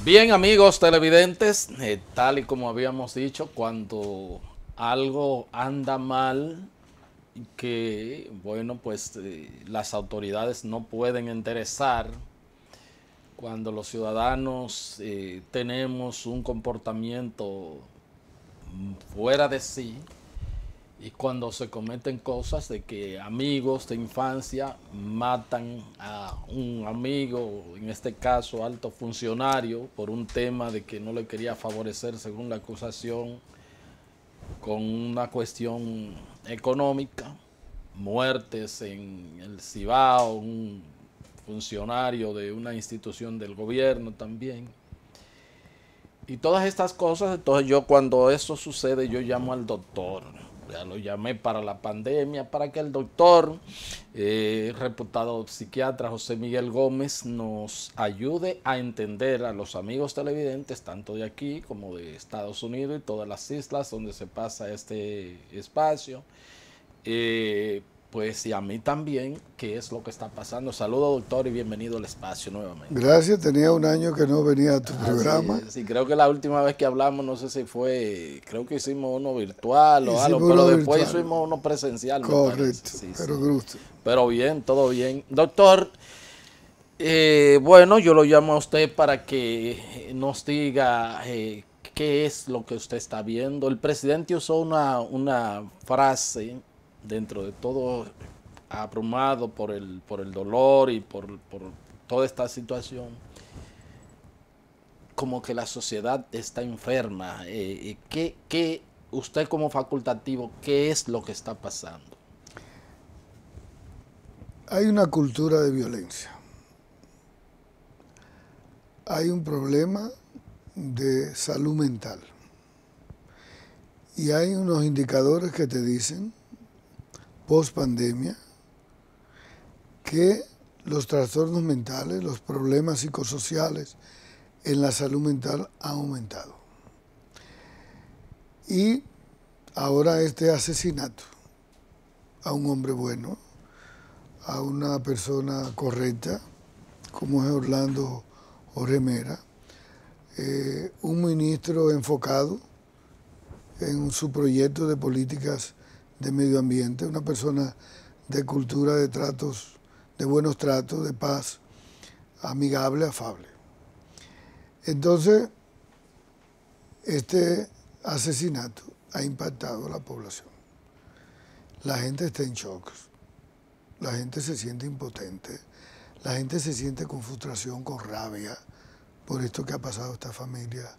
Bien, amigos televidentes, tal y como habíamos dicho, cuando algo anda mal, que bueno, pues las autoridades no pueden enderezar, cuando los ciudadanos tenemos un comportamiento fuera de sí, y cuando se cometen cosas de que amigos de infancia matan a un amigo, en este caso alto funcionario, por un tema de que no le quería favorecer según la acusación con una cuestión económica, muertes en el Cibao, un funcionario de una institución del gobierno también. Y todas estas cosas, entonces yo cuando eso sucede, yo llamo al doctor. Ya lo llamé para la pandemia, para que el doctor, reputado psiquiatra José Miguel Gómez, nos ayude a entender a los amigos televidentes, tanto de aquí como de Estados Unidos y todas las islas donde se pasa este espacio. Pues y a mí también, qué es lo que está pasando. Saludos, doctor, y bienvenido al espacio nuevamente. Gracias, tenía un año que no venía a tu programa. Sí, creo que la última vez que hablamos, no sé si fue, creo que hicimos uno virtual o algo, Hicimos pero uno después virtual. hicimos uno presencial, me Correcto, parece. Sí, pero sí. gusto. Pero bien, todo bien. Doctor, bueno, yo lo llamo a usted para que nos diga qué es lo que usted está viendo. El presidente usó una frase dentro de todo, abrumado por el dolor y por toda esta situación, como que la sociedad está enferma. ¿Qué usted como facultativo, qué es lo que está pasando? Hay una cultura de violencia. Hay un problema de salud mental. Y hay unos indicadores que te dicen, post pandemia, que los trastornos mentales, los problemas psicosociales en la salud mental han aumentado. Y ahora este asesinato a un hombre bueno, a una persona correcta, como es Orlando Jorge Mera, un ministro enfocado en su proyecto de políticas de medio ambiente, una persona de cultura de tratos, de buenos tratos, de paz, amigable, afable. Entonces, este asesinato ha impactado a la población. La gente está en shock, la gente se siente impotente, la gente se siente con frustración, con rabia por esto que ha pasado a esta familia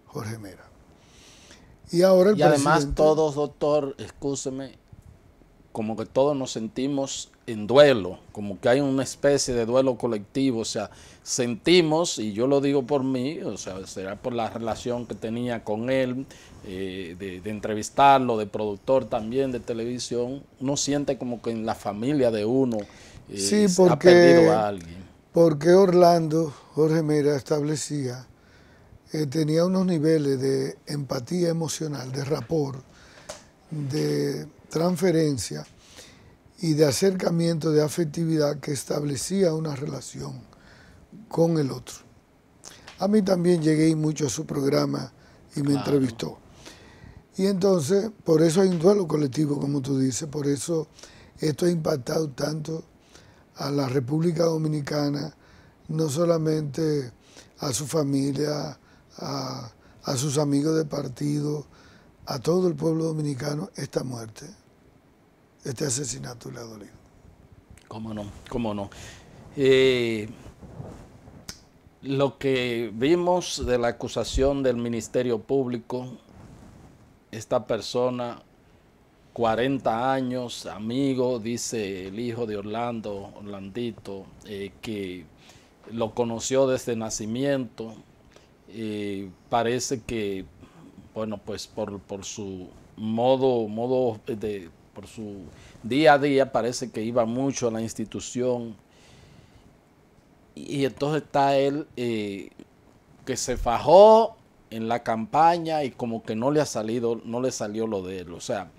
Jorge Mera. Y ahora el Y además presidente, todos, doctor, excúseme, como que todos nos sentimos en duelo, como que hay una especie de duelo colectivo, o sea, sentimos, y yo lo digo por mí, o sea, será por la relación que tenía con él, de entrevistarlo, de productor también de televisión, uno siente como que en la familia de uno sí, ha perdido a alguien. porque Orlando Jorge Mera establecía, tenía unos niveles de empatía emocional, de rapport, de transferencia y de acercamiento, de afectividad que establecía una relación con el otro. A mí también llegué mucho a su programa y me entrevistó. Y entonces, por eso hay un duelo colectivo, como tú dices, por eso esto ha impactado tanto a la República Dominicana, no solamente a su familia, a sus amigos de partido, a todo el pueblo dominicano, esta muerte, este asesinato le ha dolido. ¿Cómo no? ¿Cómo no? Lo que vimos de la acusación del Ministerio Público, esta persona, 40 años, amigo, dice el hijo de Orlandito, que lo conoció desde nacimiento, parece que, bueno, pues por su por su día a día, parece que iba mucho a la institución. Y entonces está él, que se fajó en la campaña y como que no le salió lo de él. O sea,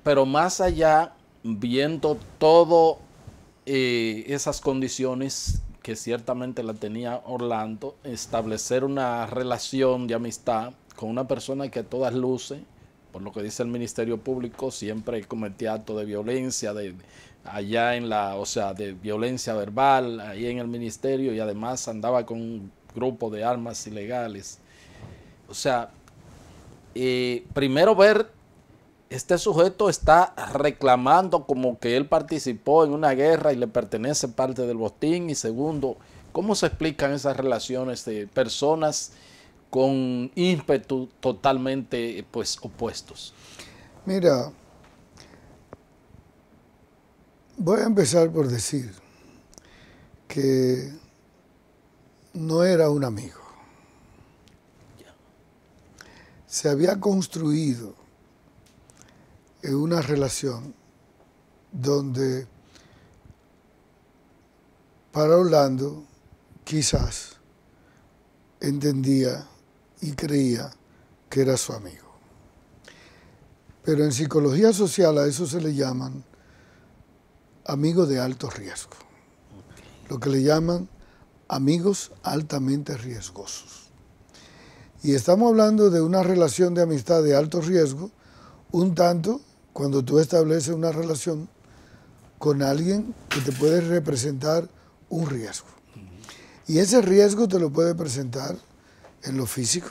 pero más allá, viendo todo esas condiciones, que ciertamente la tenía Orlando, establecer una relación de amistad con una persona que a todas luces, por lo que dice el Ministerio Público, siempre cometía actos de violencia, allá en la, o sea, de violencia verbal, ahí en el ministerio, y además andaba con un grupo de armas ilegales. O sea, primero ver, este sujeto está reclamando como que él participó en una guerra y le pertenece parte del botín, y segundo, ¿cómo se explican esas relaciones de personas con ímpetu totalmente pues opuestos? Mira, voy a empezar por decir que no era un amigo. Se había construido en una relación donde para Orlando quizás entendía y creía que era su amigo. Pero en psicología social a eso se le llaman amigos de alto riesgo, lo que le llaman amigos altamente riesgosos. Y estamos hablando de una relación de amistad de alto riesgo, un tanto cuando tú estableces una relación con alguien que te puede representar un riesgo. Y ese riesgo te lo puede presentar en lo físico,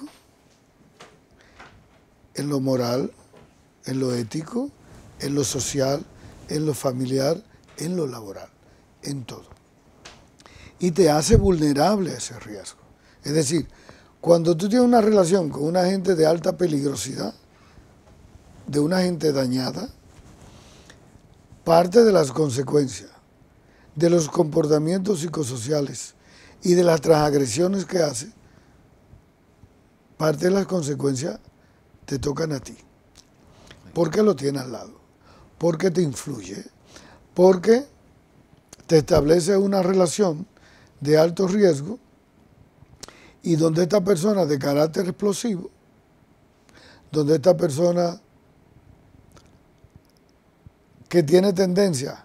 en lo moral, en lo ético, en lo social, en lo familiar, en lo laboral, en todo. Y te hace vulnerable a ese riesgo. Es decir, cuando tú tienes una relación con una gente de alta peligrosidad, de una gente dañada, parte de las consecuencias de los comportamientos psicosociales y de las transgresiones que hace, parte de las consecuencias te tocan a ti. Porque lo tienes al lado, porque te influye, porque te establece una relación de alto riesgo y donde esta persona de carácter explosivo, donde esta persona que tiene tendencia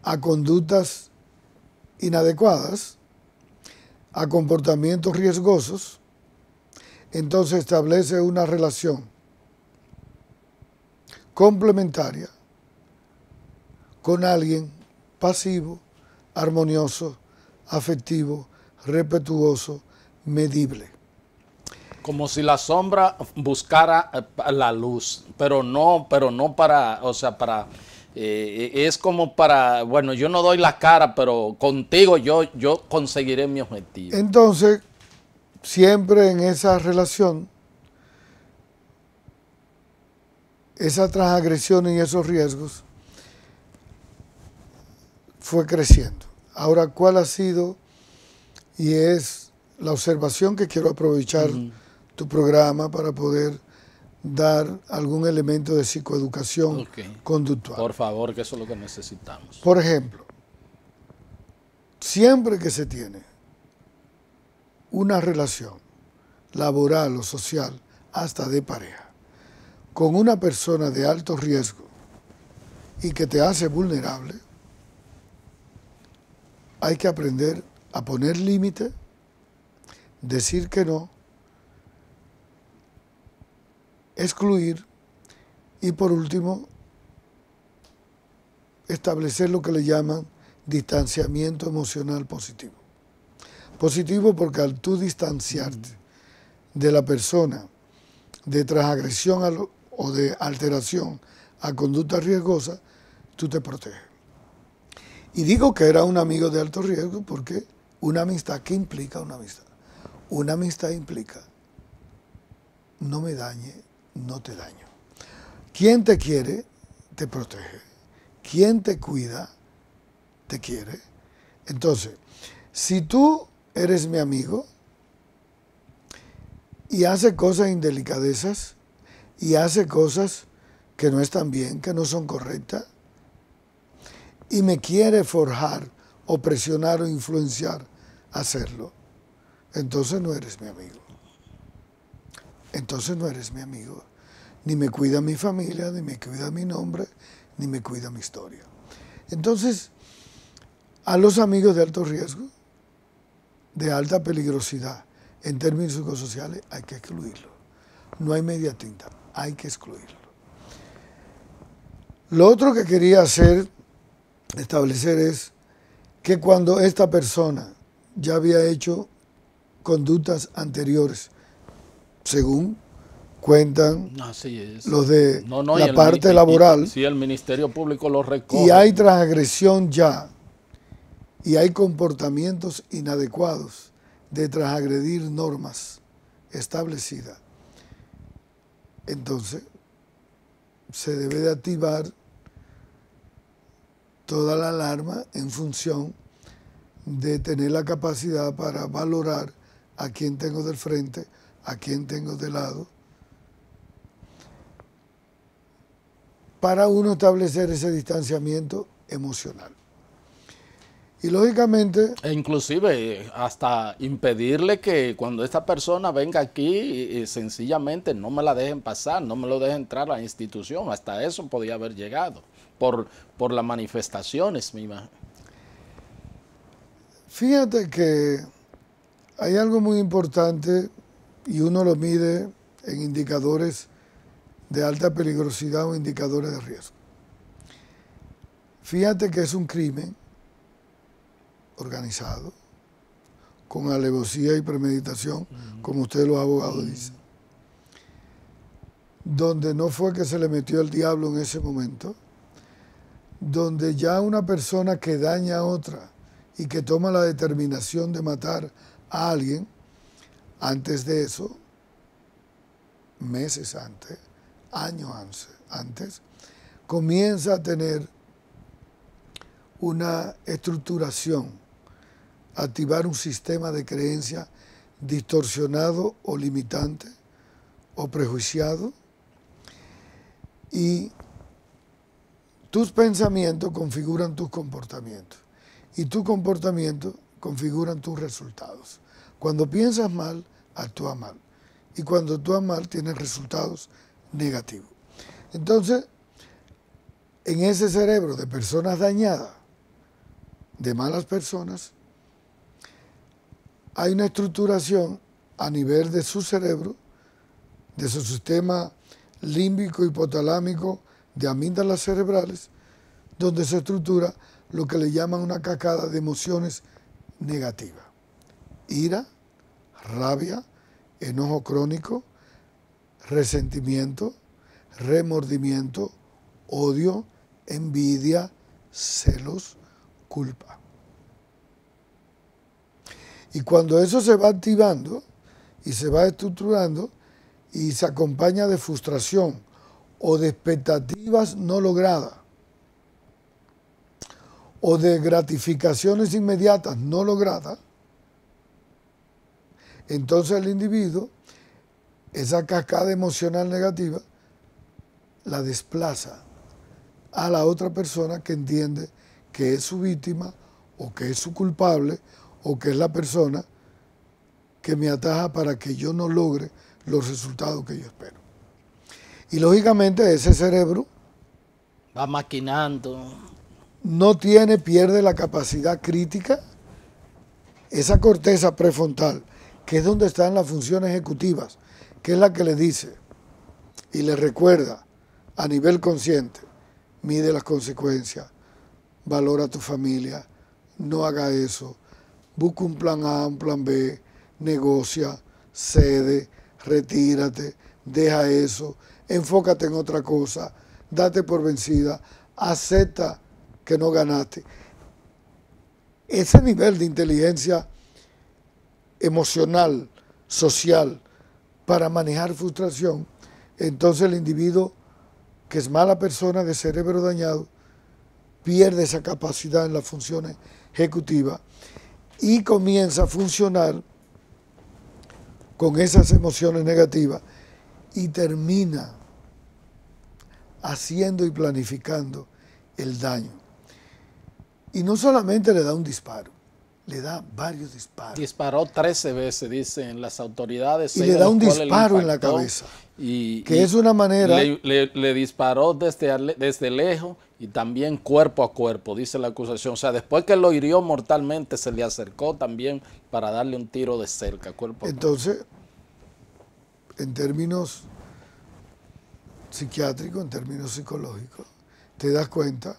a conductas inadecuadas, a comportamientos riesgosos, entonces establece una relación complementaria con alguien pasivo, armonioso, afectivo, respetuoso, medible. Como si la sombra buscara la luz, pero no para, o sea, para, es como para, bueno, yo no doy la cara, pero contigo yo conseguiré mi objetivo. Entonces, siempre en esa relación, esa transgresión y esos riesgos fue creciendo. Ahora, ¿cuál ha sido? Y es la observación que quiero aprovechar tu programa para poder dar algún elemento de psicoeducación conductual. Por favor, que eso es lo que necesitamos. Por ejemplo, siempre que se tiene una relación laboral o social, hasta de pareja, con una persona de alto riesgo y que te hace vulnerable, hay que aprender a poner límite, decir que no, excluir y por último establecer lo que le llaman distanciamiento emocional positivo. Positivo porque al tú distanciarte de la persona de transgresión o de alteración a conducta riesgosa, tú te proteges. Y digo que era un amigo de alto riesgo porque una amistad, ¿qué implica una amistad? Una amistad implica no me dañe, no te daño. Quien te quiere, te protege. Quien te cuida, te quiere. Entonces, si tú eres mi amigo y hace cosas indelicadezas y hace cosas que no están bien, que no son correctas, y me quiere forjar o presionar o influenciar a hacerlo, entonces no eres mi amigo. Entonces no eres mi amigo. Ni me cuida mi familia, ni me cuida mi nombre, ni me cuida mi historia. Entonces, a los amigos de alto riesgo de alta peligrosidad en términos psicosociales, hay que excluirlo. No hay media tinta, hay que excluirlo. Lo otro que quería establecer es que cuando esta persona ya había hecho conductas anteriores, según cuentan los de la parte laboral, si el Ministerio Público lo recoge, y hay transgresión ya, y hay comportamientos inadecuados de transgredir normas establecidas, entonces se debe de activar toda la alarma en función de tener la capacidad para valorar a quién tengo del frente, a quién tengo de lado, para uno establecer ese distanciamiento emocional. Y lógicamente... E inclusive hasta impedirle que cuando esta persona venga aquí, sencillamente no me la dejen pasar, no me lo dejen entrar a la institución. Hasta eso podía haber llegado por las manifestaciones, mi imagen. Fíjate que hay algo muy importante y uno lo mide en indicadores de alta peligrosidad o indicadores de riesgo. Fíjate que es un crimen organizado, con alevosía y premeditación, como ustedes los abogados dicen, donde no fue que se le metió el diablo en ese momento, donde ya una persona que daña a otra y que toma la determinación de matar a alguien, antes de eso, meses antes, años antes, comienza a tener una estructuración, activar un sistema de creencia distorsionado o limitante o prejuiciado, y tus pensamientos configuran tus comportamientos y tus comportamientos configuran tus resultados. Cuando piensas mal, actúas mal, y cuando actúas mal tienes resultados negativos. Entonces, en ese cerebro de personas dañadas, de malas personas, hay una estructuración a nivel de su cerebro, de su sistema límbico, hipotalámico, de amígdalas cerebrales, donde se estructura lo que le llaman una cascada de emociones negativas. Ira, rabia, enojo crónico, resentimiento, remordimiento, odio, envidia, celos, culpa. Y cuando eso se va activando y se va estructurando y se acompaña de frustración o de expectativas no logradas o de gratificaciones inmediatas no logradas, entonces el individuo, esa cascada emocional negativa, la desplaza a la otra persona que entiende que es su víctima o que es su culpable o que es la persona que me ataja para que yo no logre los resultados que yo espero. Y lógicamente ese cerebro va maquinando. No pierde la capacidad crítica, esa corteza prefrontal, que es donde están las funciones ejecutivas, que es la que le dice y le recuerda a nivel consciente, mide las consecuencias, valora a tu familia, no haga eso, busca un plan A, un plan B, negocia, cede, retírate, deja eso, enfócate en otra cosa, date por vencida, acepta que no ganaste. Ese nivel de inteligencia emocional, social, para manejar frustración, entonces el individuo que es mala persona de cerebro dañado pierde esa capacidad en las funciones ejecutivas y comienza a funcionar con esas emociones negativas y termina haciendo y planificando el daño. Y no solamente le da un disparo, le da varios disparos. Disparó 13 veces, dicen las autoridades. Y le da un disparo en la cabeza. Que es una manera... Le disparó desde lejos y también cuerpo a cuerpo, dice la acusación. O sea, después que lo hirió mortalmente, se le acercó también para darle un tiro de cerca, cuerpo a cuerpo. Entonces, en términos psiquiátricos, en términos psicológicos, te das cuenta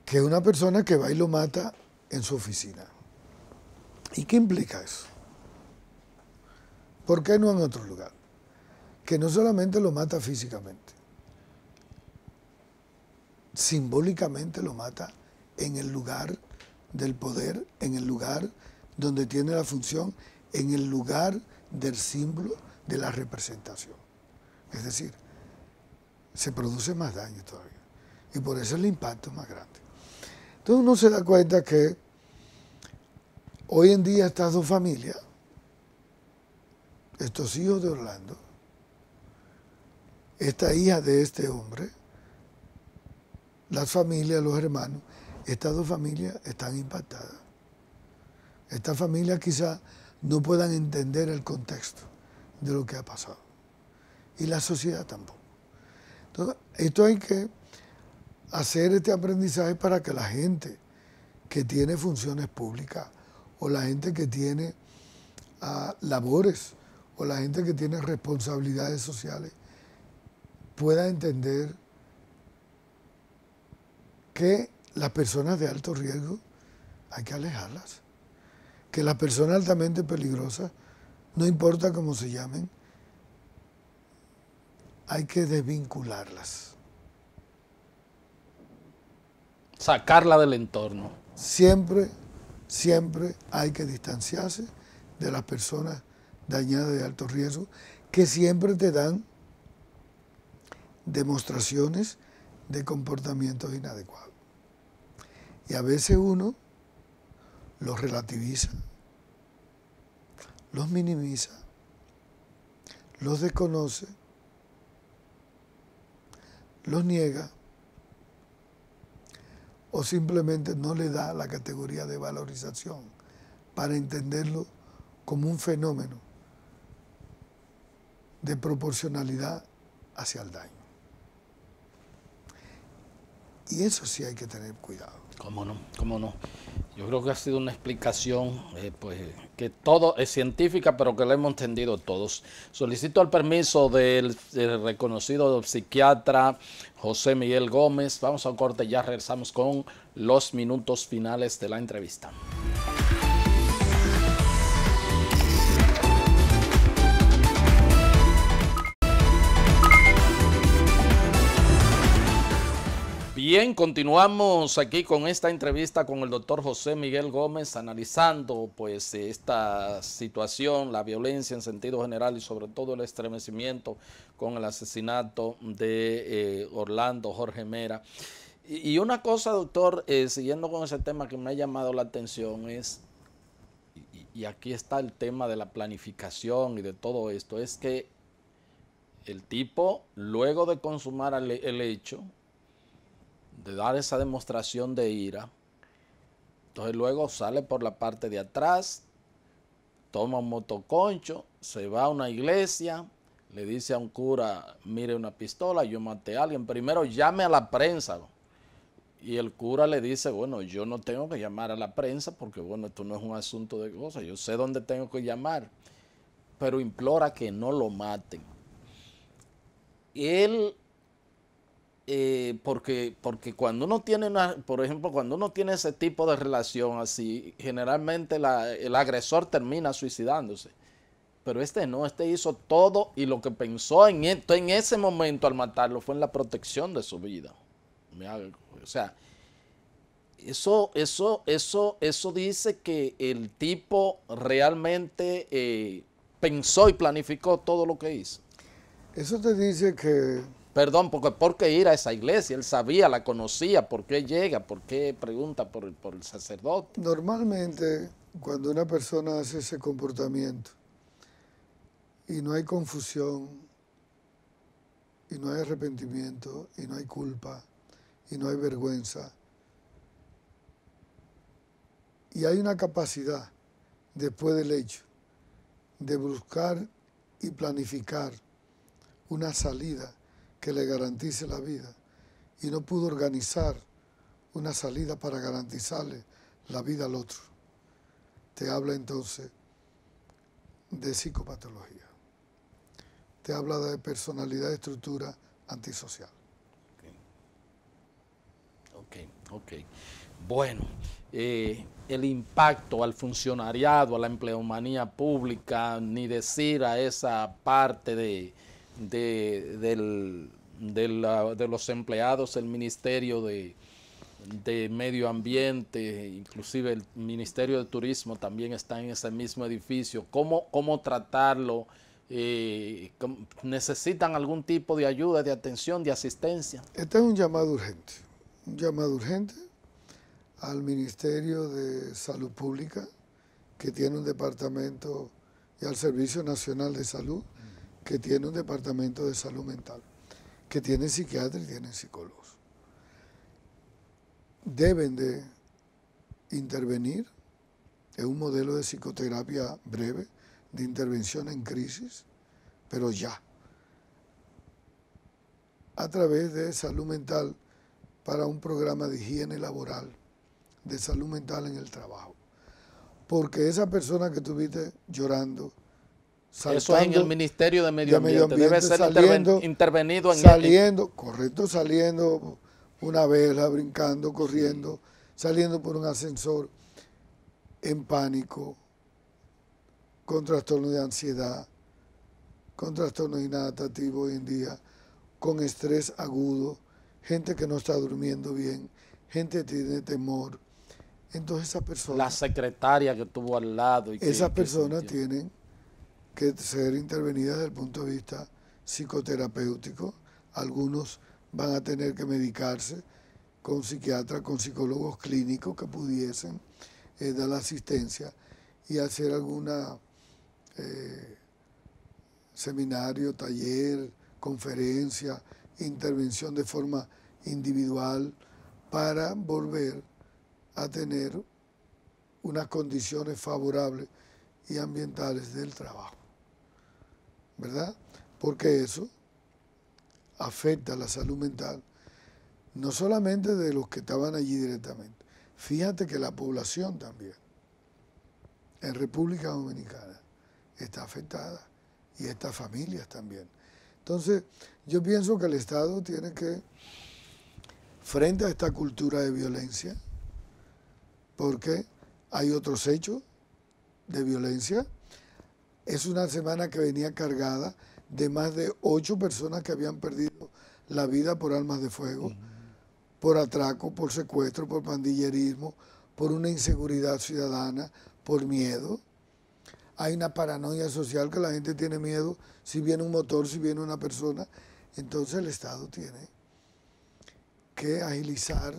que es una persona que va y lo mata en su oficina. ¿Y qué implica eso? ¿Por qué no en otro lugar? Que no solamente lo mata físicamente, simbólicamente lo mata en el lugar del poder, en el lugar donde tiene la función, en el lugar del símbolo de la representación. Es decir, se produce más daño todavía. Y por eso el impacto es más grande. Entonces uno se da cuenta que hoy en día estas dos familias, estos hijos de Orlando, esta hija de este hombre, las familias, los hermanos, estas dos familias están impactadas. Estas familias quizás no puedan entender el contexto de lo que ha pasado. Y la sociedad tampoco. Entonces, esto hay que hacer este aprendizaje para que la gente que tiene funciones públicas o la gente que tiene labores o la gente que tiene responsabilidades sociales pueda entender que las personas de alto riesgo hay que alejarlas, que las personas altamente peligrosas, no importa cómo se llamen, hay que desvincularlas. Sacarla del entorno. Siempre, siempre hay que distanciarse de las personas dañadas de alto riesgo, que siempre te dan demostraciones de comportamientos inadecuados. Y a veces uno los relativiza, los minimiza, los desconoce, los niega o simplemente no le da la categoría de valorización para entenderlo como un fenómeno de proporcionalidad hacia el daño. Y eso sí hay que tener cuidado. ¿Cómo no? ¿Cómo no? Yo creo que ha sido una explicación pues, que todo es científica, pero que la hemos entendido todos. Solicito el permiso del reconocido psiquiatra José Miguel Gómez. Vamos a un corte, ya regresamos con los minutos finales de la entrevista. Bien, continuamos aquí con esta entrevista con el doctor José Miguel Gómez, analizando pues esta situación, la violencia en sentido general y sobre todo el estremecimiento con el asesinato de Orlando Jorge Mera. Y una cosa, doctor, siguiendo con ese tema que me ha llamado la atención es, y aquí está el tema de la planificación y de todo esto, es que el tipo, luego de consumar el hecho, de dar esa demostración de ira, entonces luego sale por la parte de atrás, toma un motoconcho, se va a una iglesia, le dice a un cura, mire una pistola, yo maté a alguien, primero llame a la prensa. Y el cura le dice, bueno, yo no tengo que llamar a la prensa porque, bueno, esto no es un asunto de cosas, yo sé dónde tengo que llamar, pero implora que no lo maten. Él... porque cuando uno tiene por ejemplo, cuando uno tiene ese tipo de relación así, generalmente el agresor termina suicidándose. Pero este no, este hizo todo y lo que pensó en ese momento al matarlo fue en la protección de su vida. O sea, eso dice que el tipo realmente pensó y planificó todo lo que hizo. Eso te dice que... Perdón, ¿por qué ir a esa iglesia? Él sabía, la conocía, ¿por qué llega? ¿Por qué pregunta por el sacerdote? Normalmente, cuando una persona hace ese comportamiento y no hay confusión, y no hay arrepentimiento, y no hay culpa, y no hay vergüenza, y hay una capacidad, después del hecho, de buscar y planificar una salida que le garantice la vida, y no pudo organizar una salida para garantizarle la vida al otro. Te habla entonces de psicopatología. Te habla de personalidad de estructura antisocial. Ok. Bueno, el impacto al funcionariado, a la empleomanía pública, ni decir a esa parte de los empleados del Ministerio de Medio Ambiente, inclusive el Ministerio de Turismo también está en ese mismo edificio. ¿Cómo tratarlo? ¿Necesitan algún tipo de ayuda, de atención, de asistencia? Este es un llamado urgente al Ministerio de Salud Pública, que tiene un departamento, y al Servicio Nacional de Salud, que tiene un departamento de salud mental, que tiene psiquiatras y tiene psicólogos. Deben de intervenir en un modelo de psicoterapia breve, de intervención en crisis, pero ya, a través de salud mental para un programa de higiene laboral, de salud mental en el trabajo. Porque esa persona que tuviste llorando, saltando, eso es en el Ministerio de Medio Ambiente, debe ser intervenido saliendo una vela, brincando, corriendo, saliendo por un ascensor en pánico, con trastorno de ansiedad, con trastornos inadaptativos hoy en día, con estrés agudo, gente que no está durmiendo bien, gente que tiene temor. Entonces esa persona... La secretaria que estuvo al lado. Esas personas tienen que ser intervenidas desde el punto de vista psicoterapéutico. Algunos van a tener que medicarse con psiquiatras, con psicólogos clínicos que pudiesen dar la asistencia y hacer alguna seminario, taller, conferencia, intervención de forma individual para volver a tener unas condiciones favorables y ambientales del trabajo, ¿verdad? Porque eso afecta a la salud mental, no solamente de los que estaban allí directamente. Fíjate que la población también, en República Dominicana, está afectada, y estas familias también. Entonces, yo pienso que el Estado tiene que, frente a esta cultura de violencia, porque hay otros hechos de violencia, es una semana que venía cargada de más de 8 personas que habían perdido la vida por armas de fuego, por atraco, por secuestro, por pandillerismo, por una inseguridad ciudadana, por miedo. Hay una paranoia social que la gente tiene miedo si viene un motor, si viene una persona. Entonces el Estado tiene que agilizar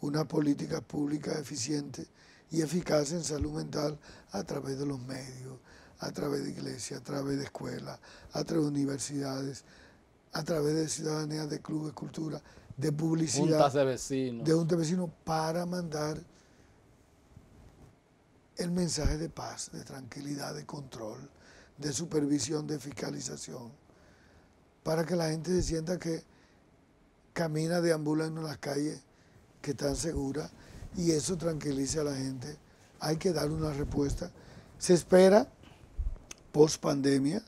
una política pública eficiente y eficaz en salud mental a través de los medios, a través de iglesias, a través de escuelas, a través de universidades, a través de ciudadanía, de clubes, cultura, de publicidad, juntas de vecinos, para mandar el mensaje de paz, de tranquilidad, de control, de supervisión, de fiscalización, para que la gente se sienta que camina, deambula en las calles que están seguras, y eso tranquilice a la gente. Hay que dar una respuesta. Se espera, post pandemia,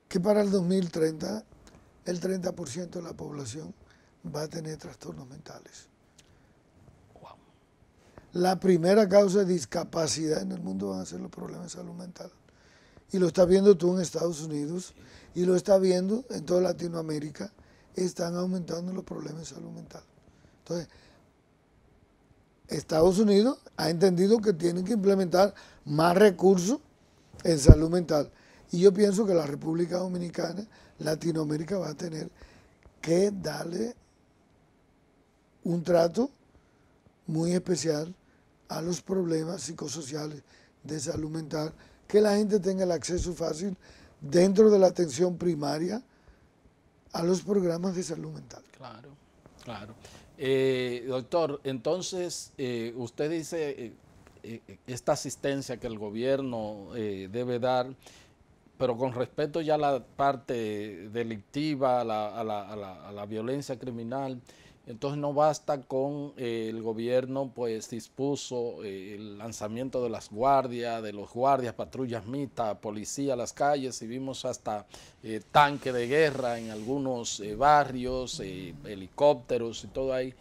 que para el 2030 el 30% de la población va a tener trastornos mentales. Wow. La primera causa de discapacidad en el mundo van a ser los problemas de salud mental. Y lo estás viendo tú en Estados Unidos, y lo estás viendo en toda Latinoamérica. Están aumentando los problemas de salud mental. Entonces, Estados Unidos ha entendido que tienen que implementar más recursos en salud mental. Y yo pienso que la República Dominicana, Latinoamérica, va a tener que darle un trato muy especial a los problemas psicosociales de salud mental, que la gente tenga el acceso fácil dentro de la atención primaria a los programas de salud mental. Claro, claro. Doctor, entonces usted dice esta asistencia que el gobierno debe dar, pero con respecto ya a la parte delictiva, a la violencia criminal, entonces no basta con el gobierno, pues dispuso el lanzamiento de las guardias, de los guardias, patrullas mixtas, policía a las calles, y vimos hasta tanque de guerra en algunos barrios, helicópteros y todo ahí.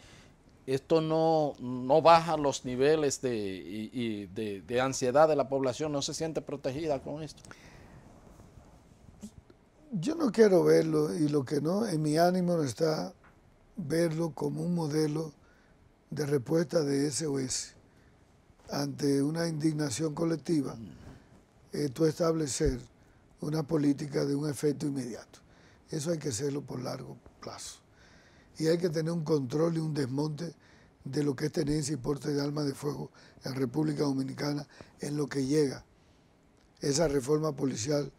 Esto no baja los niveles de ansiedad de la población, no se siente protegida con esto. Yo no quiero verlo, y lo que no, en mi ánimo no está verlo como un modelo de respuesta de SOS ante una indignación colectiva, tú establecer una política de un efecto inmediato. Eso hay que hacerlo por largo plazo. Y hay que tener un control y un desmonte de lo que es tenencia y porte de armas de fuego en República Dominicana, en lo que llega esa reforma policial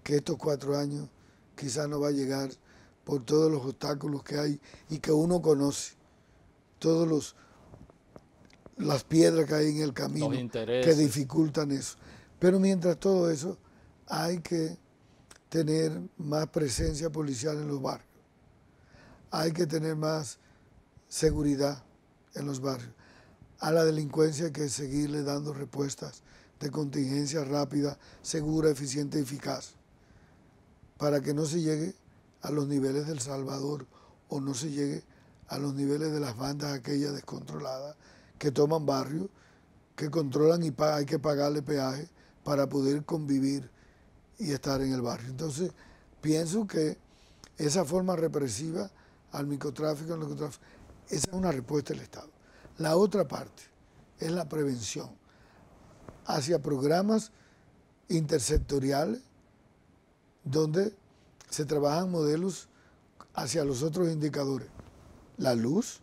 que estos 4 años quizás no va a llegar por todos los obstáculos que hay y que uno conoce, todas las piedras que hay en el camino que dificultan eso. Pero mientras todo eso, hay que tener más presencia policial en los barrios, hay que tener más seguridad en los barrios. A la delincuencia hay que seguirle dando respuestas de contingencia rápida, segura, eficiente y eficaz, para que no se llegue a los niveles del Salvador o no se llegue a los niveles de las bandas aquellas descontroladas que toman barrios, que controlan y hay que pagarle peaje para poder convivir y estar en el barrio. Entonces, pienso que esa forma represiva al microtráfico, esa es una respuesta del Estado. La otra parte es la prevención hacia programas intersectoriales donde se trabajan modelos hacia los otros indicadores. La luz,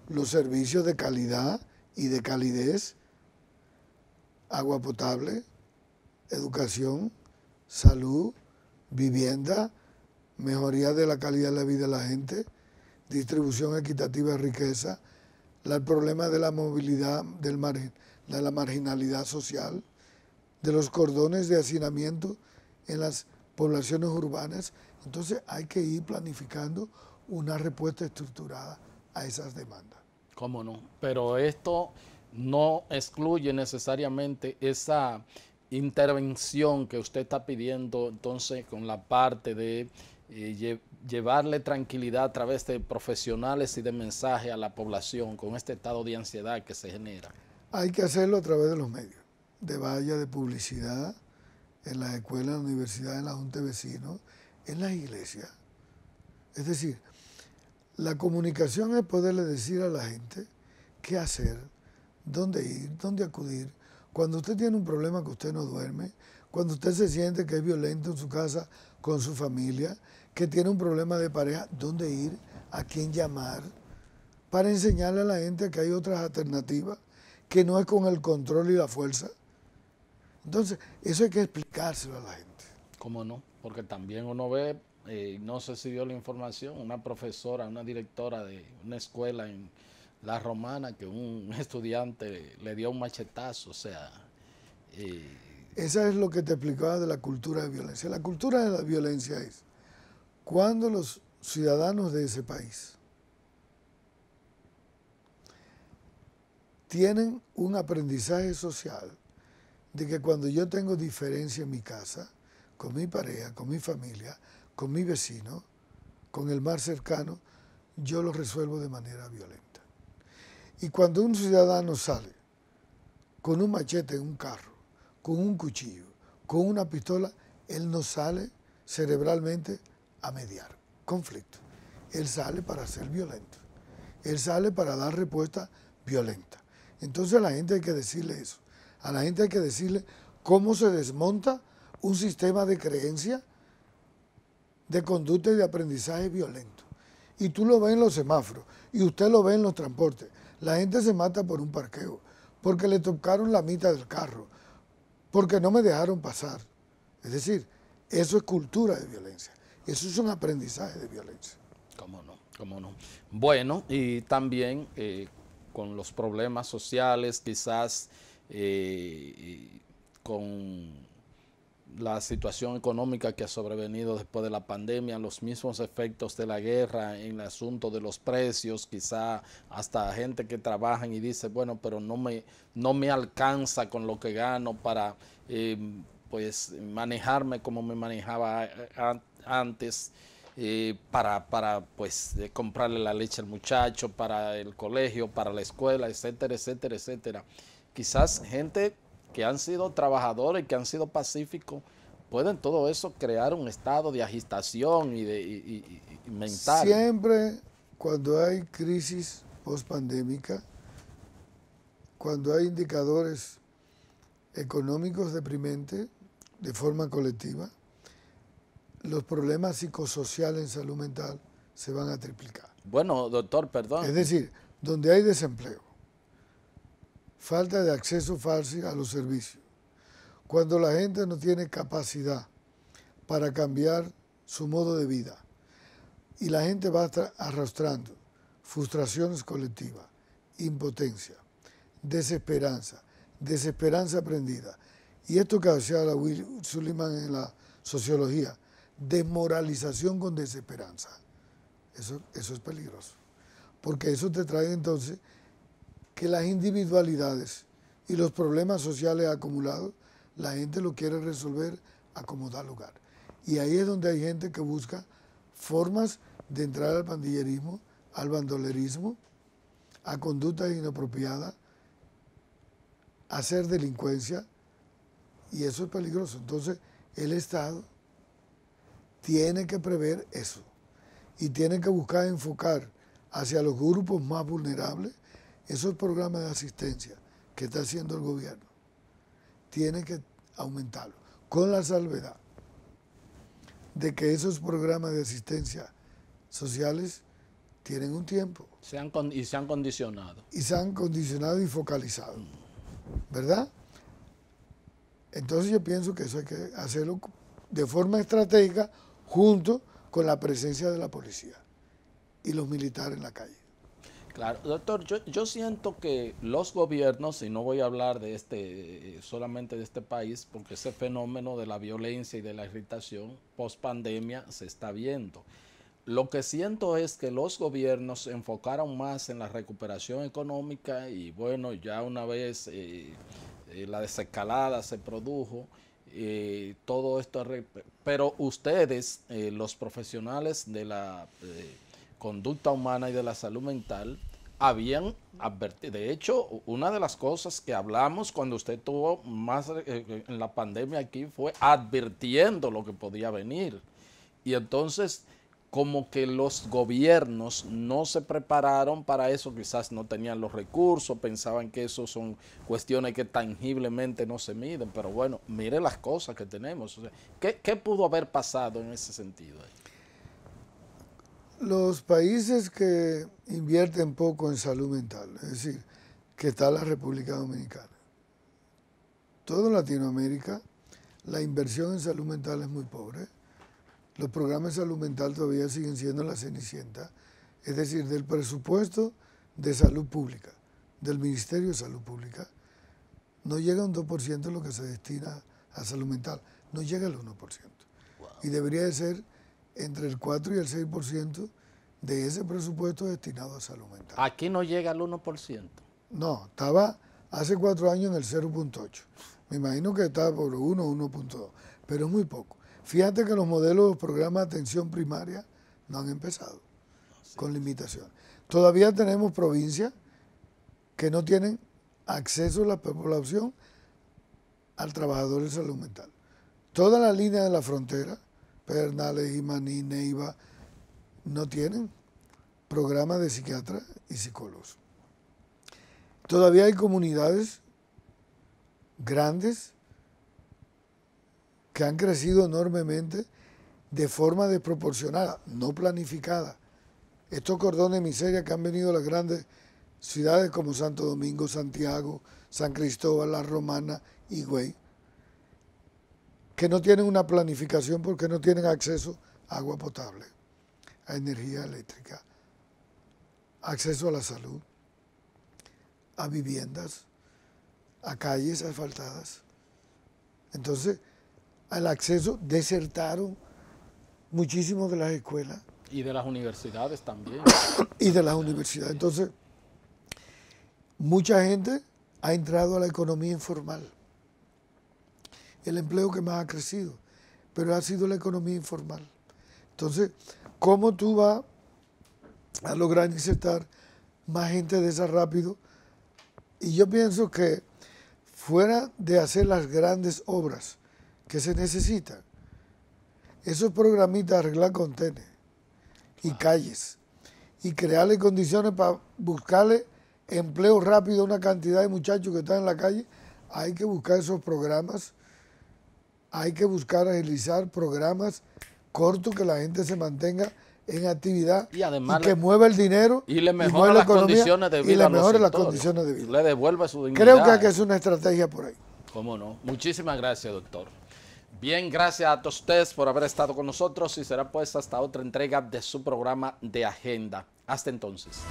los servicios de calidad y de calidez, agua potable, educación, salud, vivienda, mejoría de la calidad de la vida de la gente, distribución equitativa de riqueza, el problema de la movilidad, de la marginalidad social, de los cordones de hacinamiento en las poblaciones urbanas. Entonces hay que ir planificando una respuesta estructurada a esas demandas. ¿Cómo no? Pero esto no excluye necesariamente esa intervención que usted está pidiendo entonces con la parte de llevarle tranquilidad a través de profesionales y de mensaje a la población con este estado de ansiedad que se genera. Hay que hacerlo a través de los medios, de valla, de publicidad, en las escuelas, en las universidades, en la junta de vecinos, en las iglesias. Es decir, la comunicación es poderle decir a la gente qué hacer, dónde ir, dónde acudir. Cuando usted tiene un problema que usted no duerme, cuando usted se siente que es violento en su casa con su familia, que tiene un problema de pareja, dónde ir, a quién llamar, para enseñarle a la gente que hay otras alternativas, que no es con el control y la fuerza. Entonces, eso hay que explicárselo a la gente. ¿Cómo no? Porque también uno ve, no sé si dio la información, una profesora, una directora de una escuela en La Romana, que un estudiante le dio un machetazo, o sea... Esa es lo que te explicaba de la cultura de violencia. La cultura de la violencia es cuando los ciudadanos de ese país tienen un aprendizaje social de que cuando yo tengo diferencia en mi casa, con mi pareja, con mi familia, con mi vecino, con el más cercano, yo lo resuelvo de manera violenta. Y cuando un ciudadano sale con un machete en un carro, con un cuchillo, con una pistola, él no sale cerebralmente a mediar conflicto. Él sale para ser violento. Él sale para dar respuesta violenta. Entonces a la gente hay que decirle eso. A la gente hay que decirle cómo se desmonta un sistema de creencia, de conducta y de aprendizaje violento. Y tú lo ves en los semáforos, y usted lo ve en los transportes. La gente se mata por un parqueo, porque le tocaron la mitad del carro, porque no me dejaron pasar. Es decir, eso es cultura de violencia. Eso es un aprendizaje de violencia. ¿Cómo no? ¿Cómo no? Bueno, y también con los problemas sociales, quizás con la situación económica que ha sobrevenido después de la pandemia, los mismos efectos de la guerra en el asunto de los precios, quizá hasta gente que trabaja y dice, bueno, pero no me alcanza con lo que gano para eh, pues manejarme como me manejaba antes. Para pues comprarle la leche al muchacho, para el colegio, para la escuela, etcétera, etcétera, etcétera. Quizás gente que han sido trabajadores, que han sido pacíficos, pueden todo eso crear un estado de agitación y mental. Siempre cuando hay crisis post-pandémica, cuando hay indicadores económicos deprimentes de forma colectiva, los problemas psicosociales en salud mental se van a triplicar. Bueno, doctor, perdón. Es decir, donde hay desempleo, falta de acceso fácil a los servicios, cuando la gente no tiene capacidad para cambiar su modo de vida y la gente va arrastrando frustraciones colectivas, impotencia, desesperanza, desesperanza aprendida. Y esto que hacía la Will Sullivan en la sociología, desmoralización con desesperanza. Eso es peligroso, porque eso te trae entonces que las individualidades y los problemas sociales acumulados, la gente lo quiere resolver a como da lugar. Y ahí es donde hay gente que busca formas de entrar al pandillerismo, al bandolerismo, a conductas inapropiadas, a hacer delincuencia, y eso es peligroso. Entonces, el Estado tiene que prever eso y tiene que buscar enfocar hacia los grupos más vulnerables esos programas de asistencia que está haciendo el gobierno. Tiene que aumentarlo, con la salvedad de que esos programas de asistencia sociales tienen un tiempo. Se han condicionado. Y se han condicionado y focalizado, ¿verdad? Entonces yo pienso que eso hay que hacerlo de forma estratégica junto con la presencia de la policía y los militares en la calle. Claro, doctor, yo siento que los gobiernos, y no voy a hablar de solamente de este país, porque ese fenómeno de la violencia y de la irritación post pandemia se está viendo. Lo que siento es que los gobiernos se enfocaron más en la recuperación económica y bueno, ya una vez la desescalada se produjo, todo esto, pero ustedes, los profesionales de la conducta humana y de la salud mental, habían advertido. De hecho, una de las cosas que hablamos cuando usted estuvo más en la pandemia aquí fue advirtiendo lo que podía venir. Y entonces, como que los gobiernos no se prepararon para eso, quizás no tenían los recursos, pensaban que eso son cuestiones que tangiblemente no se miden, pero bueno, mire las cosas que tenemos. O sea, ¿qué pudo haber pasado en ese sentido? Los países que invierten poco en salud mental, es decir, que está la República Dominicana, toda Latinoamérica, la inversión en salud mental es muy pobre. Los programas de salud mental todavía siguen siendo la cenicienta, es decir, del presupuesto de salud pública, del Ministerio de Salud Pública, no llega a un 2% lo que se destina a salud mental, no llega al 1%. Wow. Y debería de ser entre el 4 y el 6% de ese presupuesto destinado a salud mental. Aquí no llega al 1%. No, estaba hace 4 años en el 0.8. Me imagino que está por 1.2, pero es muy poco. Fíjate que los modelos de programas de atención primaria no han empezado, con limitaciones. Todavía tenemos provincias que no tienen acceso a la población al trabajador de salud mental. Toda la línea de la frontera, Pedernales, Jimaní, Neiva, no tienen programas de psiquiatras y psicólogos. Todavía hay comunidades grandes que han crecido enormemente de forma desproporcionada, no planificada. Estos cordones de miseria que han venido a las grandes ciudades como Santo Domingo, Santiago, San Cristóbal, La Romana, Higüey, que no tienen una planificación porque no tienen acceso a agua potable, a energía eléctrica, acceso a la salud, a viviendas, a calles asfaltadas. Entonces, al acceso, desertaron muchísimos de las escuelas. Y de las universidades también. Y de las universidades. Entonces, mucha gente ha entrado a la economía informal. El empleo que más ha crecido, pero ha sido la economía informal. Entonces, ¿cómo tú vas a lograr insertar más gente de esa rápido? Y yo pienso que fuera de hacer las grandes obras que se necesitan, esos programitas, arreglar contenes y calles y crearle condiciones para buscarle empleo rápido a una cantidad de muchachos que están en la calle, hay que buscar esos programas, hay que buscar agilizar programas cortos que la gente se mantenga en actividad y además que mueva el dinero y le mejore las condiciones de vida y le mejore las condiciones de vida. Le devuelva su dignidad. Creo que hay que hacer una estrategia por ahí. ¿Cómo no? Muchísimas gracias, doctor. Bien, gracias a todos ustedes por haber estado con nosotros y será pues hasta otra entrega de su programa de Agenda. Hasta entonces.